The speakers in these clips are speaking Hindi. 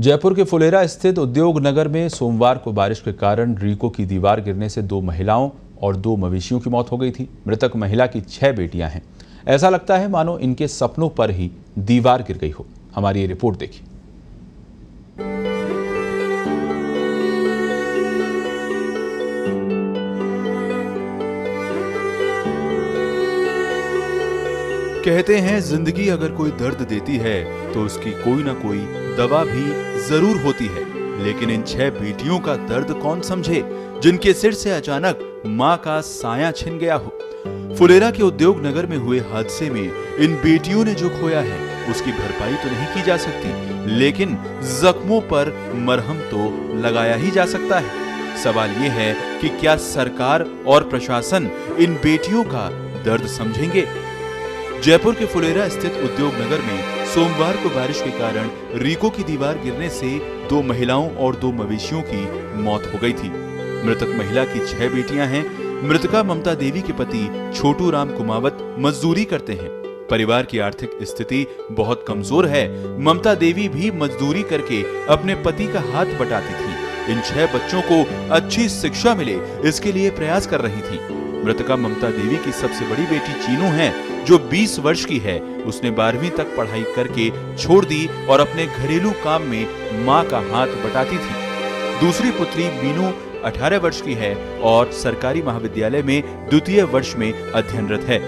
जयपुर के फुलेरा स्थित उद्योग नगर में सोमवार को बारिश के कारण रीको की दीवार गिरने से 2 महिलाओं और 2 मवेशियों की मौत हो गई थी। मृतक महिला की 6 बेटियां हैं। ऐसा लगता है मानो इनके सपनों पर ही दीवार गिर गई हो। हमारी ये रिपोर्ट देखिए। कहते हैं जिंदगी अगर कोई दर्द देती है तो उसकी कोई ना कोई दवा भी जरूर होती है, लेकिन इन 6 बेटियों का दर्द कौन समझे जिनके सिर से अचानक मां का साया छिन गया हो। फुलेरा के उद्योग नगर में हुए हादसे में इन बेटियों ने जो खोया है उसकी भरपाई तो नहीं की जा सकती, लेकिन जख्मों पर मरहम तो लगाया ही जा सकता है। सवाल ये है कि क्या सरकार और प्रशासन इन बेटियों का दर्द समझेंगे। जयपुर के फुलेरा स्थित उद्योग नगर में सोमवार को बारिश के कारण रीको की दीवार गिरने से 2 महिलाओं और 2 मवेशियों की मौत हो गई थी। मृतक महिला की 6 बेटियां हैं। मृतका ममता देवी के पति छोटू राम कुमावत मजदूरी करते हैं। परिवार की आर्थिक स्थिति बहुत कमजोर है। ममता देवी भी मजदूरी करके अपने पति का हाथ बटाती थी। इन 6 बच्चों को अच्छी शिक्षा मिले इसके लिए प्रयास कर रही थी। मृतका ममता देवी की सबसे बड़ी बेटी चीनू है जो 20 वर्ष की है। उसने 12वीं तक पढ़ाई करके छोड़ दी और अपने घरेलू काम में मां का हाथ बटाती थी। दूसरी पुत्री मीनू 18 वर्ष की है और सरकारी महाविद्यालय में द्वितीय वर्ष में अध्ययनरत है।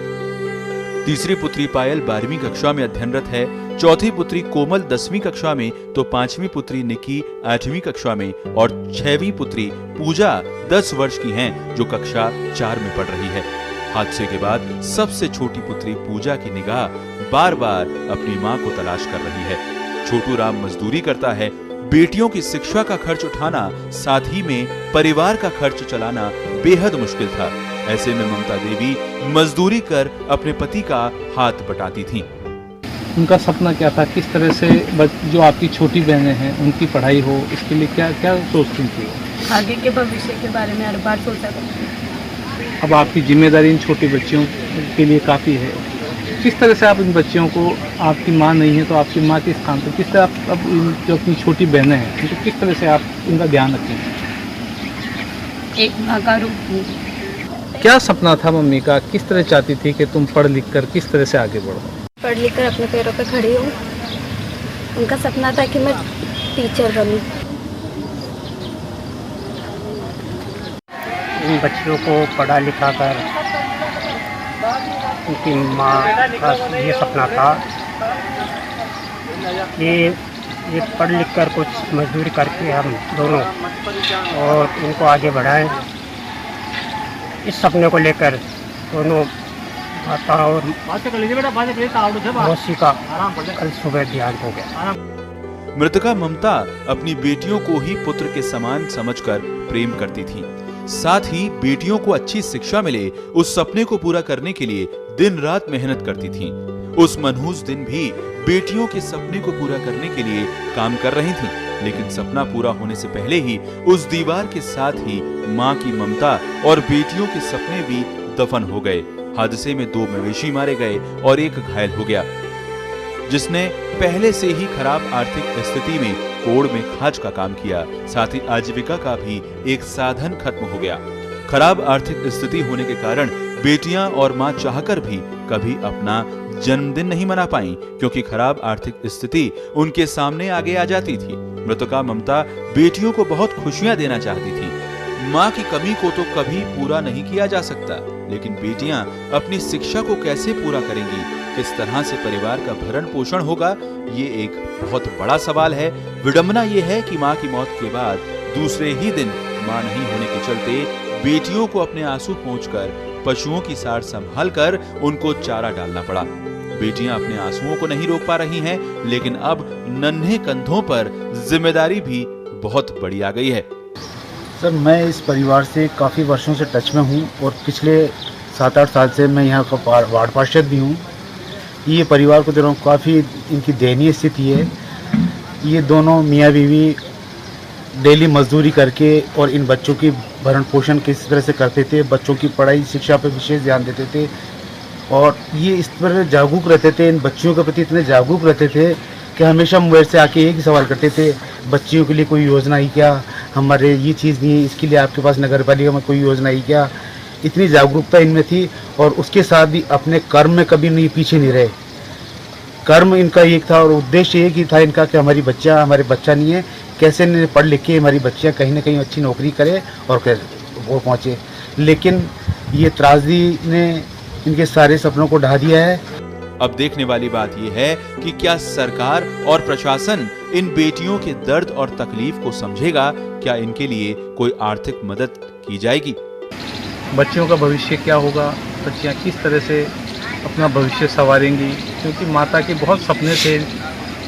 तीसरी पुत्री पायल 12वीं कक्षा में अध्ययनरत है। चौथी पुत्री कोमल 10वीं कक्षा में तो 5वीं पुत्री निकी 8वीं कक्षा में और 6वीं पुत्री पूजा 10 वर्ष की हैं जो कक्षा 4 में पढ़ रही है। हादसे के बाद सबसे छोटी पुत्री पूजा की निगाह बार-बार अपनी मां को तलाश कर रही है। छोटू राम मजदूरी करता है। बेटियों की शिक्षा का खर्च उठाना साथ ही में परिवार का खर्च चलाना बेहद मुश्किल था। ऐसे में ममता देवी मजदूरी कर अपने पति का हाथ बटाती थी। उनका सपना क्या था, किस तरह से जो आपकी छोटी बहनें हैं उनकी पढ़ाई हो, इसके लिए क्या क्या सोचती थी? आगे के भविष्य के बारे में हर बार सोचा करती। अब आपकी जिम्मेदारी इन छोटी बच्चियों के लिए काफ़ी है। किस तरह से आप इन बच्चियों को, आपकी माँ नहीं है तो आपकी माँ के स्थान पर किस तरह आप अब जो अपनी छोटी बहनें हैं उनको किस तरह से आप उनका ध्यान रखेंगे? एक माँ का रूप। क्या सपना था मम्मी का, किस तरह चाहती थी कि तुम पढ़ लिख कर किस तरह से आगे बढ़ो? पढ़ लिख कर अपने पैरों पर खड़ी हूँ। उनका सपना था कि मैं टीचर बनूँ। इन बच्चियों को पढ़ा लिखा कर उनकी माँ का ये सपना था कि ये पढ़ लिख कर कुछ मजदूरी करके हम दोनों और इनको आगे बढ़ाएं। इस सपने को लेकर दोनों माता और मौसी का कल सुबह देहांत हो गया। मृतका ममता अपनी बेटियों को ही पुत्र के समान समझकर प्रेम करती थी। साथ ही बेटियों को अच्छी शिक्षा मिले उस सपने को पूरा करने के लिए दिन रात मेहनत करती थी। उस मनहूस दिन भी बेटियों के सपने को पूरा करने के लिए काम कर रही थी, लेकिन सपना पूरा होने से पहले ही उस दीवार के साथ ही मां की ममता और बेटियों के सपने भी दफन हो गए। हादसे में 2 मवेशी मारे गए और 1 घायल हो गया, जिसने पहले से ही खराब आर्थिक स्थिति में कोड़ में खाज का काम किया। साथ ही आजीविका का भी एक साधन खत्म हो गया। खराब आर्थिक स्थिति होने के कारण बेटियां और मां चाहकर भी कभी अपना जन्मदिन नहीं मना पाई, क्योंकि खराब आर्थिक स्थिति उनके सामने आगे आ जाती थी। मृतका ममता बेटियों को बहुत खुशियां देना चाहती थी। मां की कमी को तो कभी पूरा नहीं किया जा सकता, लेकिन बेटियां अपनी शिक्षा को कैसे पूरा करेंगी, किस तरह से परिवार का भरण पोषण होगा, ये एक बहुत बड़ा सवाल है। विडंबना ये है कि मां की मौत के बाद दूसरे ही दिन मां नहीं होने के चलते बेटियों को अपने आंसू पोंछकर पशुओं की सार संभाल कर उनको चारा डालना पड़ा। बेटियां अपने आंसुओं को नहीं रोक पा रही हैं, लेकिन अब नन्हे कंधों पर जिम्मेदारी भी बहुत बड़ी आ गई है। सर, मैं इस परिवार से काफ़ी वर्षों से टच में हूँ और पिछले 7-8 साल से मैं यहाँ का वार्ड पार्षद भी हूँ। ये परिवार को देखो काफ़ी इनकी दयनीय स्थिति है। ये दोनों मियाँ बीवी डेली मजदूरी करके और इन बच्चों की भरण पोषण किस तरह से करते थे, बच्चों की पढ़ाई शिक्षा पर विशेष ध्यान देते थे और ये इस पर जागरूक रहते थे, इन बच्चियों के प्रति इतने जागरूक रहते थे कि हमेशा मोबाइल से आके एक ही सवाल करते थे, बच्चियों के लिए कोई योजना है क्या, हमारे ये चीज़ नहीं है, इसके लिए आपके पास नगर पालिका में कोई योजना है क्या। इतनी जागरूकता इनमें थी और उसके साथ भी अपने कर्म में कभी नहीं पीछे नहीं रहे। कर्म इनका एक था और उद्देश्य एक ही था इनका कि हमारी बच्चा हमारे बच्चा नहीं है, कैसे इन्हें पढ़ लिख के हमारी बच्चियाँ कहीं ना कहीं अच्छी नौकरी करे और फिर वो पहुँचे। लेकिन ये त्रासदी ने इनके सारे सपनों को ढा दिया है। अब देखने वाली बात यह है कि क्या सरकार और प्रशासन इन बेटियों के दर्द और तकलीफ को समझेगा, क्या इनके लिए कोई आर्थिक मदद की जाएगी। बच्चियों का भविष्य क्या होगा, बच्चियाँ किस तरह से अपना भविष्य संवारेंगी, क्योंकि माता के बहुत सपने थे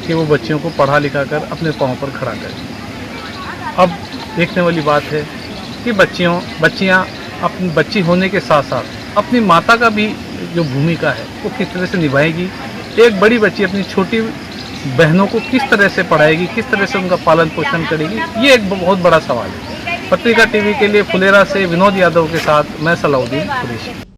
कि वो बच्चियों को पढ़ा लिखा कर अपने पाँव पर खड़ा करें। अब देखने वाली बात है कि बच्चियाँ अपनी बच्ची होने के साथ साथ अपनी माता का भी जो भूमिका है वो किस तरह से निभाएगी। एक बड़ी बच्ची अपनी छोटी बहनों को किस तरह से पढ़ाएगी, किस तरह से उनका पालन पोषण करेगी, ये एक बहुत बड़ा सवाल है। पत्रिका टीवी के लिए फुलेरा से विनोद यादव के साथ मैं सलाउद्दीन कुरैशी।